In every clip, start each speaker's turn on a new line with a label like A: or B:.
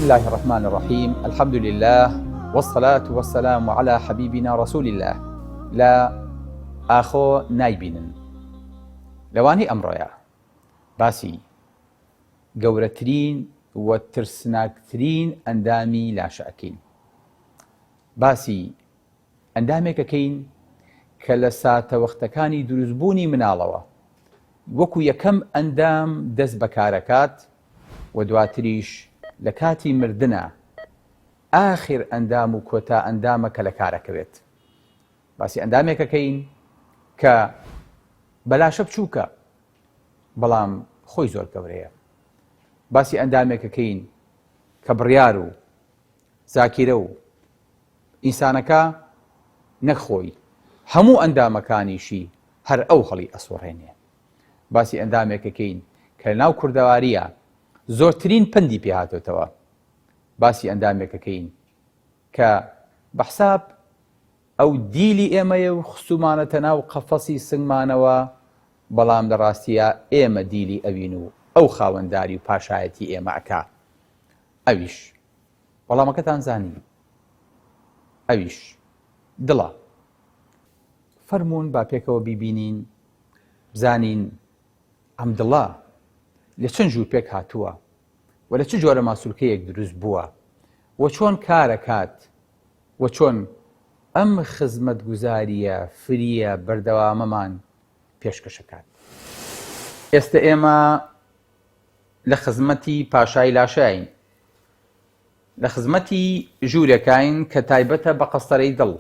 A: الله الرحمن الرحيم. الحمد لله والصلاة والسلام على حبيبنا رسول الله. لا آخو نايبينن لواني أمريا باسي گەورەترین و ترسناکترین ئەندامی لاشەکەین. باسی ئەندامێکەکەین کە لە ساتەوەختەکانی دروستبوونی مناڵەوە وەکو یەکەم ئەندام دەست بەکارەکات و دواتریش لە کاتی مردنە ئاخر ئەندام و کۆتا ئەندامە کە لە کارەکەوێت. باسی ئەندامێکەکەین کە بەلاشە بچووکە بەڵام خۆی زۆر گەورەیە. باسی ئەندامێکەکەین کە بڕیار و زاکیرە و ئینسانەکە نەخۆی هەموو ئەندامەکانیشی هەر ئەو هەڵی ئەسوڕێنێ. باسی ئەندامێکەکەین کە لە ناو کوردەواریە زۆرترین پندی پێهاتێتەوە. باسی ئەندامێکەکەین کە بەحساب ئەو دیلی ئێمەیە و خستومانەتە ناو قەفەسی سنگمانەوە، بەڵام لە ڕاستیە ئێمە دیلی ئەوین و ئەو خاوەنداری و پاشایەتی ئێمە ئەکا. ئەویش وەڵامەکەتان زانی، ئەویش دڵە. فەرموون با پێکەوە بیبینین بزانین ئەم دڵە لە چەند ژوور پێک هاتووە و لە چ جۆرە ماسوولکەیەک دروست بووە و چۆن کارەکات و چۆن ئەم خزمەتگوزاریە فریە بەردەوامەمان پێشکەشەکات. ئێستا ئێمە لە خزمەتی پاشای لاشاین، لە خزمەتی ژوورێکین کە تایبەتە بە قەستەرەی دڵ.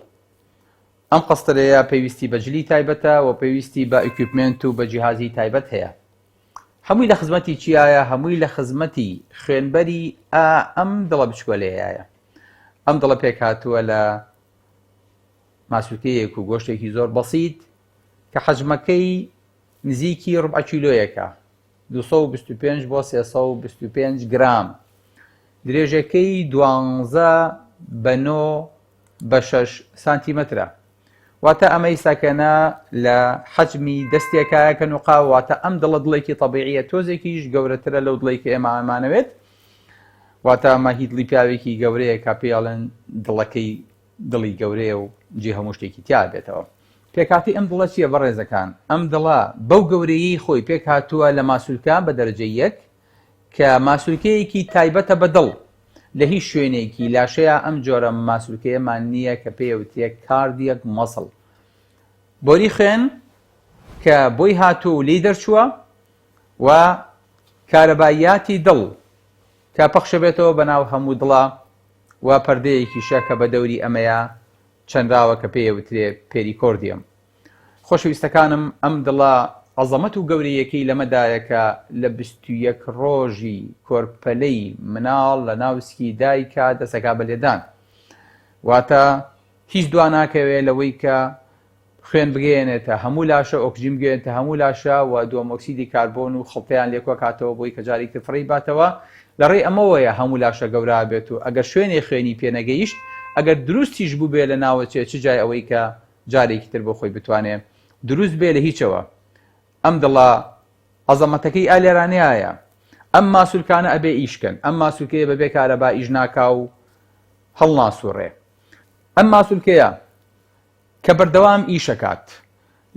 A: ئەم قەستەرەیە پێویستی بە جلی تایبەتە و پێویستی بە ئیکویپمنت و بە جیهازی تایبەت هەیە. هەمووی لە خزمەتی چیایە؟ هەمووی لە خزمەتی خوێنبەری ئەم دڵە بچکۆلەیەیە. ئەم دڵە پێک هاتووە لە ماسوولکەیەک و گۆشتێکی زۆر بەسیط کە حەجمەکەی نزیکی ڕوبع کیلۆیەکە، 225 بۆ 325 گرام، درێژەکەی 12 بە 9 بە 6 سانتیمەترە. واتە ئەمەی ساکەنە لە حەجمی دەستێکایە کە نوقا، واتە ئەم دڵە دڵێکی تەبیعیە، تۆزێکیش گەورەترە لەو دڵێکی ئێمە ئەمانەوێت. واتە ئەمە هی دڵی پیاوێکی گەورەیە کە پێڵێن دڵەکەی دڵی گەورەیە و جێ هەموو شتێکی تیا بێتەوە. پێکاتی ئەم دڵە چییە بەڕێزەکان؟ ئەم دڵە بەو گەورەیی خۆی پێک هاتووە لە ماسوولکان بە دەرەجە یەک کە ماسوولکەیەکی تایبەتە بە دڵ. لە هیچ شوێنێکی لاشەیە ئەم جۆرە ماسوولکەیەمان نییە کە پێوتێک کاردیەک مەسڵ. بۆری خوێن کە بۆی هاتووە و لی دەرچووە و کارەباییاتی دڵ کە پەخشە بێتەوە بەناو هەموو دڵە و پەردەیەکی شەکە بە دەوری ئەمەیە چەندراوە کە پێوترێ پێریکۆردیەم. خۆشەویستەکانم، ئەم دڵە عەزەمەت و گەورەیەکەی لەمەدایەکە لە 21 ڕۆژی کۆرپەلەی مناڵ لە ناوسکی دایکە دەسەکا بەلێدان. واتە هیچ دوا ناکەوێت لەوەی کە خوێن بگەێنێتە هەموو لاشە، ئۆکسجین بگەێنێتە هەموو لاشە و دووەمۆکسیدی کاربۆن و خڵتەیان لێکۆ کاتەوە بۆی کە جارێکی فڕی باتەوە. لەڕێی ئەمەوەیە هەموو لاشە گەورە بێت و ئەگەر شوێنی خوێنی پێنەگەیشت، ئەگەر دروستیش بوو بێ لە ناوەچێ چ جای ئەوەی کە جارێکی تر بۆ خۆی بتوانێت دروست بێ لە هیچەوە. ئەم دڵە عەزەمەتەکەی ئالێرانەیە. ئەم ماسوولکانە ئەبێ ئیشکەن. ئەم ماسوولکەیە بەبێ کارەبا ئیش ناکا و هەڵناسووڕێ. ئەم ماسوولکەیە کە بەردەوام ئیشەکات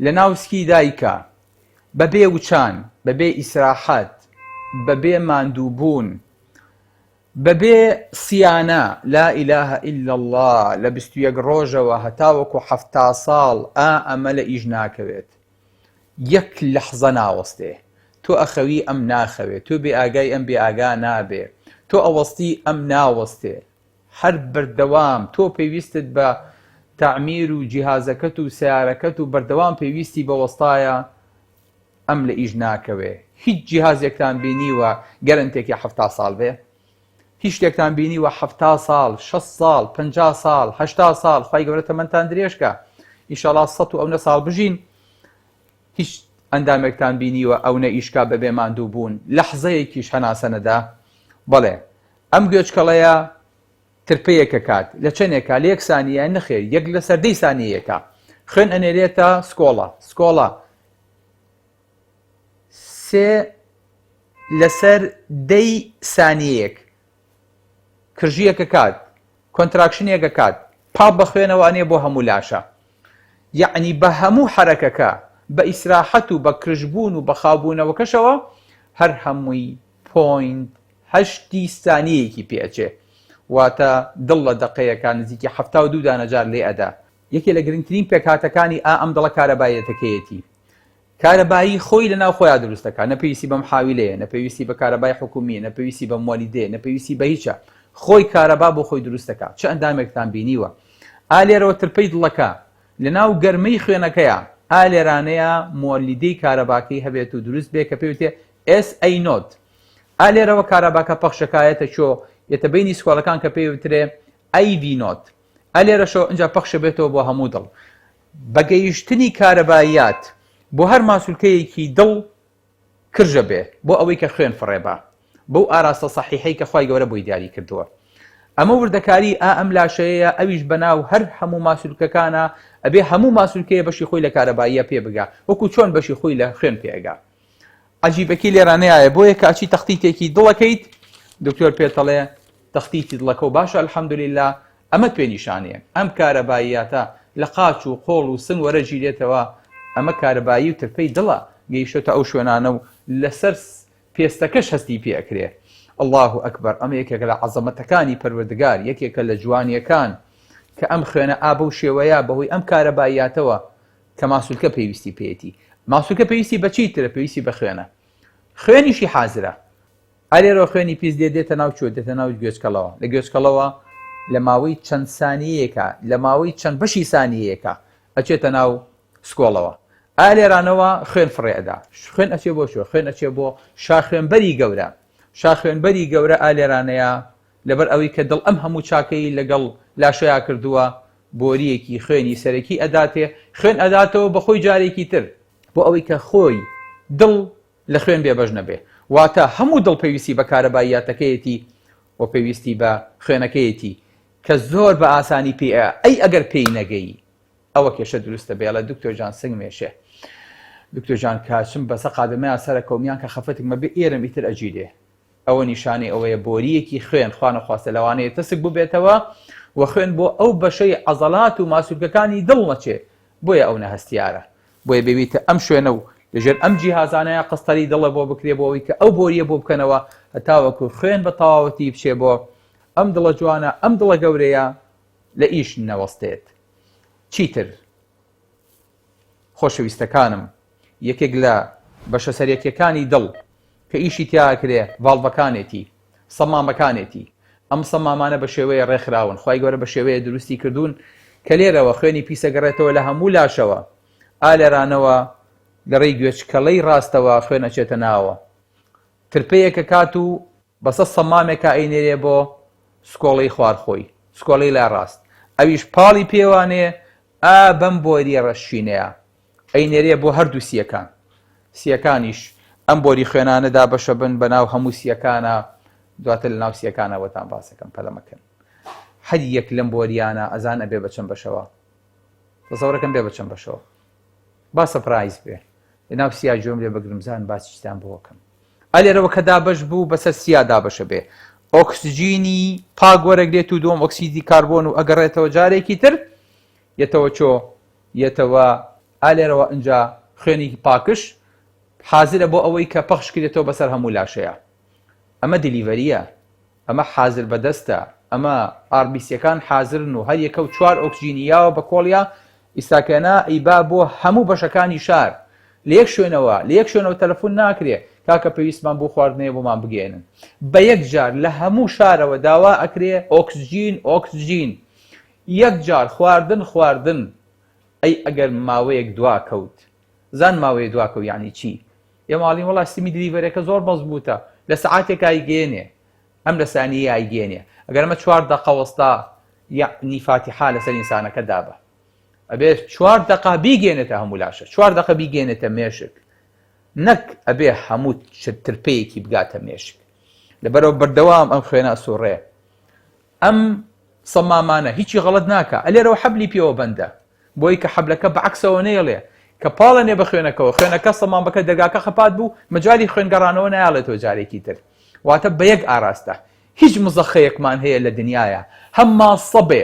A: لە ناوسکی دایکە بەبێ وچان، بەبێ ئیسراحەت، بەبێ ماندووبوون، بەبێ سیانە لا ئیلاهە ئیلا الله لە 21 ڕۆژەوە هەتاوەکو 70 ساڵ ئەمە لە ئیش ناکەوێت. یەک لەحزە ناوەستێ. تۆ ئەخەوی ئەم ناخەوێت، تۆ بێ ئاگای ئەم بێ ئاگا نابێ، تۆ ئەوەستی ئەم ناوەستێ. هەر بەردەوام تۆ پێویستت بە تعمیر و جیهازەکەت و سیارەکەت و بەردەوام پێویستی بە وەستایە ئەم لە ئیش ناکەوێ. هیچ جیهازێکتان بینیوە گەرنتێکی 70 ساڵ بێ؟ هیچ شتێکتان بینیوە 70 ساڵ، 60 ساڵ، 50 ساڵ، 80 ساڵ، خی گەورە تەمەنتان درێژکە، ئیشەڵا 100 و ئەو ساڵ بژین. هیچ ئەندامێکتان بینیوە ئەو نە ئیشکا بەبێ ماندوو بوون لەحزەیەکیش هەناسەنەدا؟ بەڵێ ئەم گوێچکەڵەیە ترپەیەکە کات لە چەندێکە لە 1 سانیە نەخێر، یەک لە سەردەی سانیەکە خوێن ئەنێرێتە سکۆڵە 3 لەسەر 10 سانیەیەک کرژیەکە کات کۆنتراکشنێکە کات پاپ بە خوێنەوە ئەنێ بۆ هەموو لاشە یعنی بە هەموو حرەکەکە بە ئیسراحەت و بە کرژبوون و بە خاوبوونەوەکەشەوە هەر هەمووی پۆینت هەشتی ستانیەکی پێچێ واتە دڵ لە دقەیەکان نزیکی 72 دانەجار لێ ئەدا یەکێ لە گرنگترین پێکهاتەکانی ئەم دڵە کارەبایەتەکەیەتی کارەبایی خۆی لەناو خۆیان دروستەکە نەپێویستی بەم حاویلەیە نەپێویستی بە کارەبای حکومی نەپێویستی بە مۆلیدێ نەپێویستی بە هیچە خۆی کارەبا بۆ خۆی دروستەکە چه ئەندامێکتان بینیوە ئالێرەوە ترپەی دڵەکە لەناو گەرمەی خوێنەکەیە ئالێرانەیە مۆلیدەی کارەباکەی هەبێت و دروست بێ کە پێوتێ SA نۆت ئالێرەوە کارەباکە پەخشەکایەتە چۆ یەتە بینی سکۆڵەکان کە پێوترێ AV نۆت ئالێرەشەوە ئەنجا پەخشە بێتەوە بۆ هەموو دڵ بەگەیشتنی کارەباییات بۆ هەر ماسوولکەیەکی دڵ کرژە بێ بۆ ئەوەی کە خوێن فڕێبا بەو ئاراستە سەحیحەی کە خوای گەورە بۆی دیاری کردووە ئەمە وردەکاری ئەم لاشەیە ئەویش بەناو هەر هەموو ماسوولکەکانە ئەبێ هەموو ماسوولکەیە بەشی خۆی لە کارەباییە پێ بگا وەکو چۆن بەشی خۆی لە خوێن پێگا عەجیبەکی لێرانەیە بۆیە کە ئەچی تەختیتێکی دڵەکەیت دکتۆر پێتەڵێ تەختیتی دڵەکە و باشە الحەمدوللیلا ئەمە پێ نیشانەیە ئەم کارەباییاتە لە قاچ و قۆڵ و سن وەرەگیرێتەوە ئەمە کارەبایی و ترپەی دڵە گەیشتە ئەو شوێنانە و لەسەر پێستەکەش هەستی پێ ئەکرێ الله ئەکبەر ئەمە یەکێکە لە عەزەمەتەکانی پەروەردگار یەکێکە لە جوانیەکان کە ئەم خوێنە ئابە و شێوەیە بەهۆی ئەم کارەباییاتەوە کە ماسوولکە پێویستی پێێتی ماسوولکە پێویستی بە چیترە پێویستی بە خوێنە خوێنیشی حازرە ئالێرەوە خوێنی پیس دێتە ناو چۆ دێتە ناو گوێچکەڵەوە لە گوێچکەڵەوە لە ماوەی چەند سانیەیەکە لە ماوەی چەند بەشی سانیەیەکە ئەچێتە ناو سکۆڵەوە ئالێرانەوە خوێن فڕێدا خوێن ئەچێ بۆ شو خوێن ئەچێ بۆ شاخوێنبەری گەورە شاخوێنبەری گەورە ئالێرانەیە لەبەر ئەوەی کە دڵ ئەم هەموو چاکەی لەگەڵ لاشەیە کردووە بۆریەکی خوێنی سەرەکی ئەداتێ خوێن ئەداتەوە بە خۆی جارێکی تر بۆ ئەوەی کە خۆی دڵ لە خوێن بێبەش نەبێ واتە هەموو دڵ پێویستی بە کارەباییاتەکەیەتی و پێویستی بە خوێنەکەیەتی کە زۆر بە ئاسانی پێ ئەی ئەگەر پێی نەگەی ئەوە کێشە دروستە بێڵە دکتۆر جان سنگ مێشێ دکتۆر جان کاچم بەسە قادەمەیان سەرە کۆمیان کە خەفەتێک مەبێ ئێرەم ئیتر ئەجیرێ ئەوە نیشانەی ئەوەیە بۆریەکی خوێن خوانە خواستە لەوانەیە تەسک ببێتەوە و خوێن بۆ ئەو بەشەی عەزەڵات و ماسوولکەکانی دڵ نەچێ بۆیە ئەو نەهەستیارە بۆیە بێویتە ئەم شوێنە و لەژێر ئەم جیهازانەیە قەستەری دڵە بۆ بکرێ بۆ ئەوەی کە ئەو بۆریە بۆ بکەنەوە هەتاوەکو خوێن بە تەواوەتی بچێ بۆ ئەم دڵە جوانە ئەم دڵە گەورەیە لە ئیش نەوەستێت چیتر خۆشەویستەکانم یەکێک لە بەشە سەرەکیەکانی دڵ کە ئیشی تیاکرێ ڤاڵڤەکانێتی سەمامەکانێتی ئەم سەمامانە بە شێوەیە ڕێکخراون خوای گەورە بە شێوەیە دروستی کردوون کە لێرەوە خوێنی پیسەگەڕێتەوە لە هەموو لاشەوە ئالێرانەوە لە ڕێی گوێچکەڵەی ڕاستەوە خوێن ئەچێتە ناوە ترپەیەکە کات و بەسە سەمامێکە ئەینێرێ بۆ سکۆڵەی خوارخۆی سکۆڵەی لا ڕاست ئەویش پاڵی پێوانێ بەم بۆری ڕەشینەیە ئەینێرێ بۆ هەردوو سیەکانیش ئەم بۆری خوێنانەدا بەشە بن بە ناو هەموو سیەکانە دواتر لە ناو سیەکانەوەتان باسەکەم پەلەمەکەن هەر یەک لەم بۆریانە ئەزان ئەبێ بەچەند بەشەوە تەسەوڕەکەم بێ بەچەند بەشەوە با سەپرایز بێ لە ناو سیا جۆم لێ بەگرمزان باسیشتان بۆکەم ئالێرەوە کە دابەش بوو بەسەر سیا دابەشە بێ ئۆکسجینی پاک وەرەگرێت و دووەم ئۆکسیدی کاربۆن و ئەگەڕێتەوە جارێکی تر یەتەوە چۆ یەتەوە ئالێرەوە ئەنجا خوێنی پاکش حازرە بۆ ئەوەی کە پەخشکرێتەوە بەسەر هەموو لاشەیە ئەمە دیلیڤەریە ئەمە حازر بەدەستە ئەمە ئاربیسیەکان حازرن و هەر یەکە و 4 ئۆکسجینیاوە بە کۆڵیا ئیساکەنا ئیبا بۆ هەموو بەشەکانی شار لە یەک شوێنەوە تەلەفۆن ناکرێ کاکە پێویستمان بۆ خواردنەیە بۆمان بگێنن بە یەک جار لە هەموو شارەوە داوا ئەکرێ ئۆکسجین یەک جار خواردن ئەی ئەگەر ماوەیەک دوا کەوت زان ماوەیە دوا کەوت یعنی چی یە ماڵی وەڵا سیمی دیلیڤەرەکە زۆر مەزبوطە لە سەعاتێک ئایگێنێ ئەم لە سانیە ئایگێنێ ئەگەر ئەمە 4 دقە وەستا یعنی فاتیحا لەسەر ئینسانەکە دابە ئەبێ 4 دقە بیگێنێتە هەموو لاشە 4 دقە بیگێنێتە مێشک نەک ئەبێ هەموو ترپەیەکی بگاتە مێشک لەبەرەوە بەردەوام ئەم خوێنە سوڕێ ئەم سەمامانە هیچی غەڵەت ناکە ئەلێرەوە حەبلی پێوە بەندە بۆی کە حەبلەکە بەعەکسەوە نێڵێ کە پاڵەنێ بە خوێنەکە سەمامەکە دەرگاکە خەپات بوو مەجای خوێنگەڕانەوە نایڵێتەوە جارێکی تر واتە بە یەک ئاراستە هیچ مزەخەیەکمان هەیە لە دنیاە، هەمما سەبێ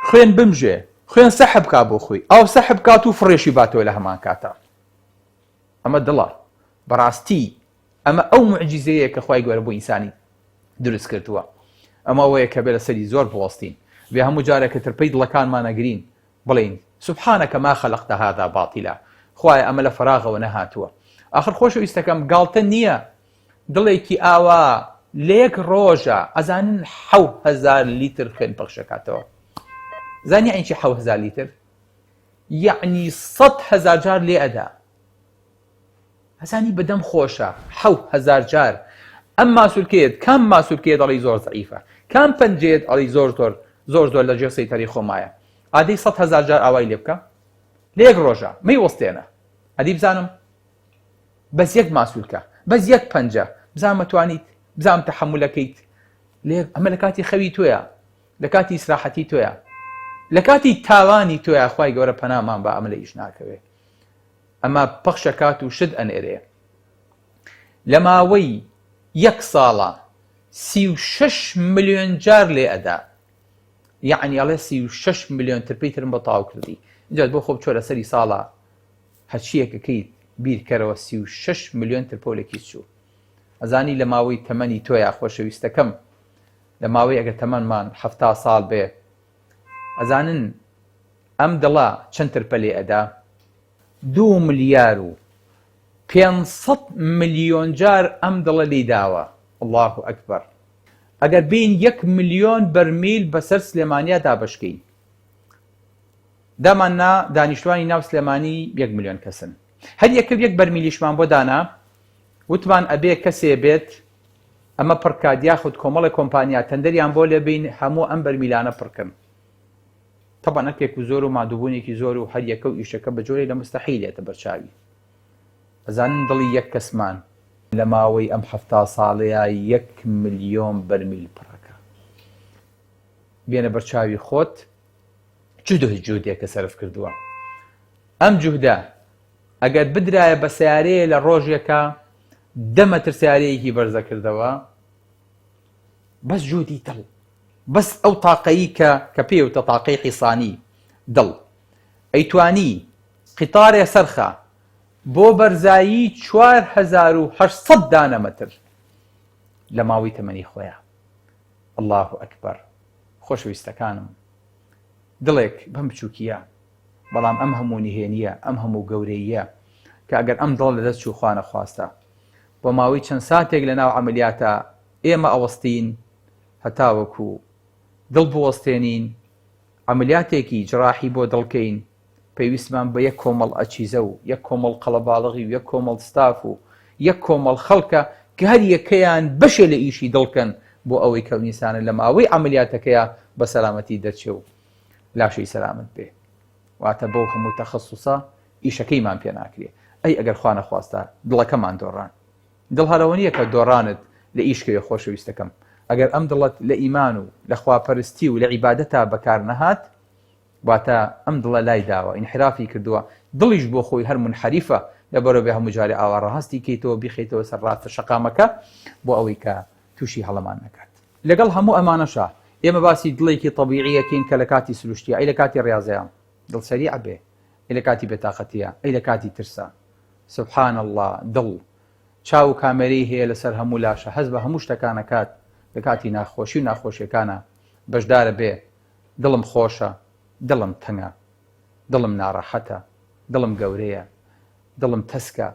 A: خوێن بمژێ، خوێن سەحب کا بۆ خۆی، ئەو سەحب کات و فڕێشی باتەوە لە هەمان کاتە. ئەمە دڵە بەڕاستی ئەمە ئەو معجیزەیە کە خوای گەورە بۆ ئینسانی دروست کردووە. ئەمە ئەوەیە کە بێ لە سەری زۆر بوەستین، بێ هەموو جارێکە ترپەی دڵەکانمانەگرین بڵین سوبحانەکە ما خەلەقتە هذا باطیلا، خوایە ئەمە لە فەراغەوە نەهاتووە. ئاخر خۆشەویستەکەم گاڵتە نییە دڵێکی ئاوا لە یەک ڕۆژە ئەزانن 7,000 لیتر خوێن پەخشەکاتەوە. زانی ئەینچی 7,000 لیتر؟ یعنی 100,000 جار لێ ئەدا. هەزانی بەدەم خۆشە 7,000 جار. ئەم ماسوولکێت کام ماسوولکێت دەڵی زۆر زەعیفە، کام پەنجێت ئەڵی زۆر لە جێسەی تەری خۆمایە. ئادەی 100,000 جار ئاوای لێ بکە لە یەک ڕۆژە مەی وەستێنە. ئەدی بزانم بەس یەک ماسوولکە، بەس یەک پەنجە بزانم مەتوانیت، بزانم تەحەمولەکەیت. ئەمە لە کاتی خەوی تۆیە، لە کاتی ئیسراحەتی تۆیە، لە کاتی تاوانی تۆیە. خوای گەورە پەنامان بە ئەمە لە ئیش ناکەوێ. ئەمە پەخشەکات و شت ئەنێرێ. لە ماوەی یەک ساڵە 36 ملیۆن جار لێ ئەدا. یعنی ئەڵێ 36 ملیۆن ترپەی ترم بە تاو کردی. اینجا بۆ خۆ بچۆ لە سەری ساڵە هەرچیەکەکەیت بیرکەرەوە 36 ملیۆن ترپۆلێکی چوو. ئەزانی لە ماوەی تەمەنی تۆیە خۆشەویستەکەم، لە ماوەی ئەگە تەمەنمان 70 ساڵ بێ، ئەزانن ئەم دڵە چەند ترپە لێ ئەدا؟ 2 ملیار و 500 ملیۆن جار ئەم دڵە لێ داوە. الله ئەکبەر. ئەگەر بین 1 ملیۆن بەرمیل بەسەر سلێمانیا دابشکەین، داماننا دانیشتوانی ناو سلێمانی 1 ملیۆن کەسن. هەر یەکرد 1 بەرمیلیشمان بۆ دانا، وتمان ئەبێ کەسێ بێت ئەمە پڕکات یاخود کۆمەڵی کۆمپانیا تەندەریان بۆ لێبین هەموو ئەم بەرمیلانە پڕکن. طبعا نەکێک و زۆر و مادووبوونێکی زۆر و هەر یەکە و ئیشەکە بە جۆرێک لە مستەحیلێتە بەرچاوی. ئەزانن دڵی یەک کەسمان لە ماوەی ئەم 70 ساڵەیە 1 ملیۆن بەرمیل پڕەکە. بێنە بەرچاوی خۆت جودێکە سەرف کردووە. ئەم جوهدە ئەگەر بدرایە بە سیارەیە لە ڕۆژێکە 10 مەتر سیارەیەکی بەرزە کردەوە، بەس جودی دڵ، بەس ئەو تاقەیی کە پێوتە تاقەی حیسانی دڵ، ئەیتوانی قیتارێ سەرخە بۆ بەرزایی 4800 دانەمەتر لە ماوەی تەمەنی خۆیان. الله ئەکبەر. خۆشەویستەکانم، دڵێک بەم بچووکیە، بەڵام ئەم هەموو نهێنیە، ئەم هەموو گەورەیە کە ئەگەر ئەم دڵ لەدەست چوو خوانە خواستە بۆ ماوەی چەند ساتێک لە ناو عەمەلیاتە ئێمە ئەوەستین هەتاوەکو دڵ بوەستێنین، عەمەلیاتێکی جراحی بۆ دڵکەین، پێویستمان بە یەک کۆمەڵ ئەچیزە و یەک کۆمەڵ قەڵەباڵغی و یەک کۆمەڵ ستاف و یەک کۆمەڵ خەڵکە کە هەر یەکەیان بەشێ لە ئیشی دڵکەن بۆ ئەوەی کەونیسانە لە ماوەی عەمەلیاتەکەیە بە سەلامەتی دەرچێ و لاشەی سەلامت بێ. واتە بەو هەموو تەخەسوسە ئیشەکەیمان پێ ناکرێ. ئەی ئەگەر خوا نەخواستە دڵەکەمان دۆڕان. دڵ هەرەوە نییە کە دۆڕانت لە ئیشکەوێ خۆشەویستەکەم. ئەگەر ئەم دڵت لە ئیمان و لە خواپەرستی و لە عیبادەتا بەکار نەهات، واتە ئەم دڵە لای داوە، ئینحرافی کردووە. دڵیش بۆ خۆی هەر منحەریفە، لەبەرەوەی هەموو جارێ ئاوا ڕەهەستی کەیتەوە بیخێتەوە سەر ڕاستە شەقامەکە بۆ ئەوەی کە تووشی هەڵەمان نەکات. لەگەڵ هەموو ئەمانەشە ئێمە باسی دڵێکی طەبیعیەکەین کە لە کاتی سروشتیە، ئەی لە کاتی ڕاضەیە دڵ سەریع بێ، ئەی لە کاتی بێتاقەتیە، ئەی لە کاتی ترسە. سبحان الله. دڵ چاو و کامێرەی هەیە لەسەر هەموو لاشە، هەز بە هەموو شتەکانەکات. لە کاتی ناخۆشی و ناخۆشیەکانە بەشدارە بێ دڵم خۆشە، دڵم تەنگە، دڵم ناڕەحەتە، دڵم گەورەیە، دڵم تەسکە،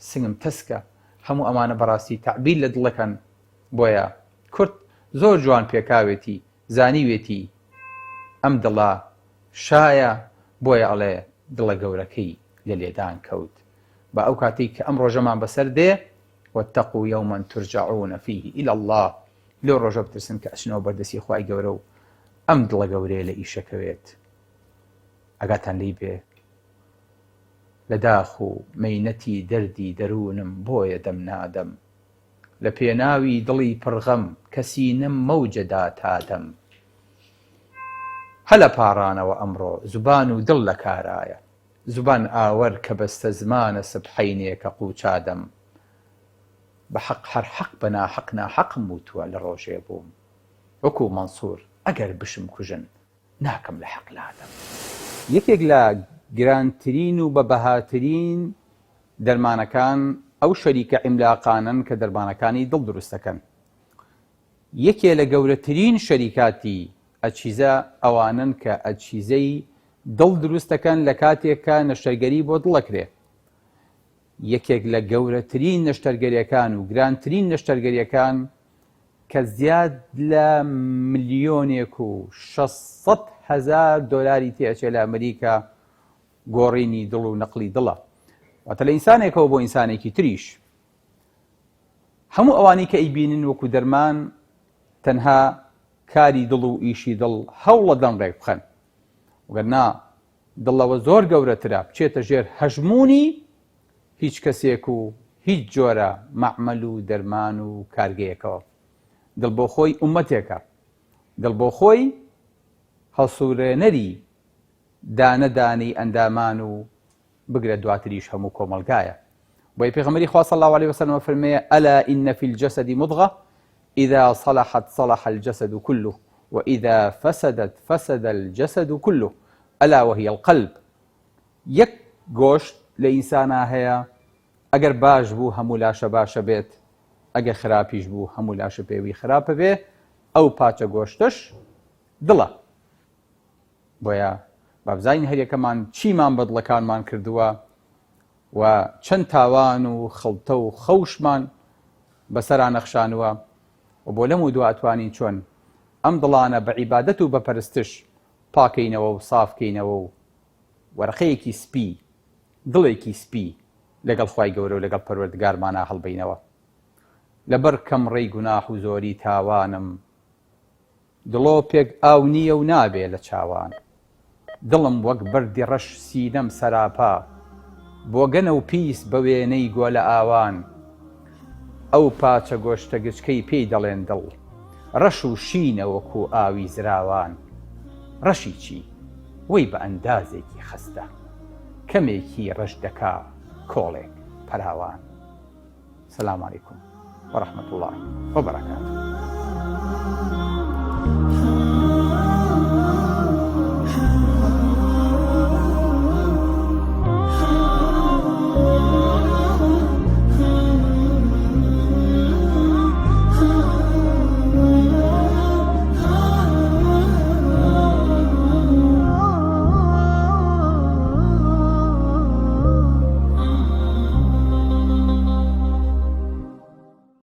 A: سنگم تەسکە. هەموو ئەمانە بەڕاستی تعبیر لە دڵەکەن. بۆیە کورد زۆر جوان پێکاوێتی زانیوێتی ئەم دڵە شایە، بۆیە ئەڵێ دڵە گەورەکەی لە لێدان کەوت. بە ئەو کاتێک کە ئەم ڕۆژەمان بەسەر دێ، واتقوا يوما ترجعون فيه إلى الله، لەو ڕۆژە بترسن کە ئەچنەوە بەردەستی خوای گەورە و ئەم دڵە گەورەیە لە ئیشەکەوێت. ئەگاتان لی بێ لە داخ و مەینەتی دەردی دەروونم بۆیە دەم نادەم، لە پێناوی دڵی پڕغەم کەسینم مەوجەدا تادەم. هەلە پاڕانەوە ئەمڕۆ زوبان و دڵ لە کارایە، زوبان ئاوەر کە بەستە زمانە سبحەینێکە قوچادەم. بەحەق هەر حەق بەنا حەقنا حەقم وتووە لە ڕۆژێ بووم وەکو مەنسوور ئەگەر بشم کوژن ناکەم لە حەق لادەم. یەکێک لە گرانترین و بە بەهاترین دەرمانەکان ئەو شەریکە عیملاقانن کە دەرمانەکانی دڵ دروست دەکەن. یەکێ لە گەورەترین شەریکاتی ئەچیزە ئەوانن کە ئەچیزەی دڵ دروست دەکەن لە کاتێکە نەشتەرگەری بۆ دڵەکرێ. یەکێک لە گەورەترین نەشتەرگەریەکان و گرانترین نەشتەرگەریەکان کە زیاد لە 1,600,000 دۆلاری تێچێ لە ئەمریکا گۆڕینی دڵ و نەقلی دڵە. واتە لە ئینسانێکەوە بۆ ئینسانێکی تریش هەموو ئەوانەی کە ئەیبینن وەکو دەرمان تەنها کاری دڵ و ئیشی دڵ هەوڵە دەنڕێک بخەن، وگەرنا دڵەوە زۆر گەورەترە بچێتە ژێر هەژمونی هیچ کەسێک و هیچ جۆرە مەعمەل و دەرمان و کارگەیەکەوە. دڵ بۆ خۆی ئومەتێکە، دڵ بۆ خۆی هەڵسوورێنەری دانەدانی ئەندامان و بگرە دواتریش هەموو کۆمەلگایە. بۆی پێغەمبەری خوا صلی الله عليه وسلم فەرمێ ئەلا ئین فی الجەسەد مضغة إذا صلحت صلح الجسد كله وإذا فسدت فسد الجسد كله ألا وهي القلب. یەک گۆشت لە ئینسانە هەیە ئەگەر باش بوو هەموو لاشە باشە بێت، ئەگەر خراپیش بوو هەموو لاشە پێوی خراپە بێ، ئەو پاچە گۆشتش دڵە. بۆیە بابزانین هەریەکەمان چیمان بە دڵەکانمان کردووە و چەند تاوان و خەڵتە و خەوشمان بەسەرا نەخشانووە و بۆ لەم و دواتوانین چۆن ئەم دڵانە بە عیبادەت و بە پەرستش پاکەینەوە و سافکەینەوە و وەرەقەیەکی سپی، دڵێکی سپی لەگەڵ خوای گەورە و لەگەڵ پەروەردگارمانە هەڵبەینەوە. لەبەر کەم ڕێی گوناح و زۆری تاوانم دڵۆ پێک ئاو نییە و نابێ لە چاوان، دڵم وەک بەردی ڕەش سینەم سەراپا، بۆ گەنە و پیس بە وێنەی گۆلە ئاوان، ئەو پاچە گۆشتە گچکەی پێی دەڵێن دڵ، ڕەش و شینە وەکو ئاوی زراوان. ڕەشی چی؟ وەی بە ئەندازێکی خستە، کەمێکی ڕەش دەکا کۆڵێک پەراوان. سەلام عەلەیکوم وەڕەحمەتوڵڵاهی وەبەرەکاتوه.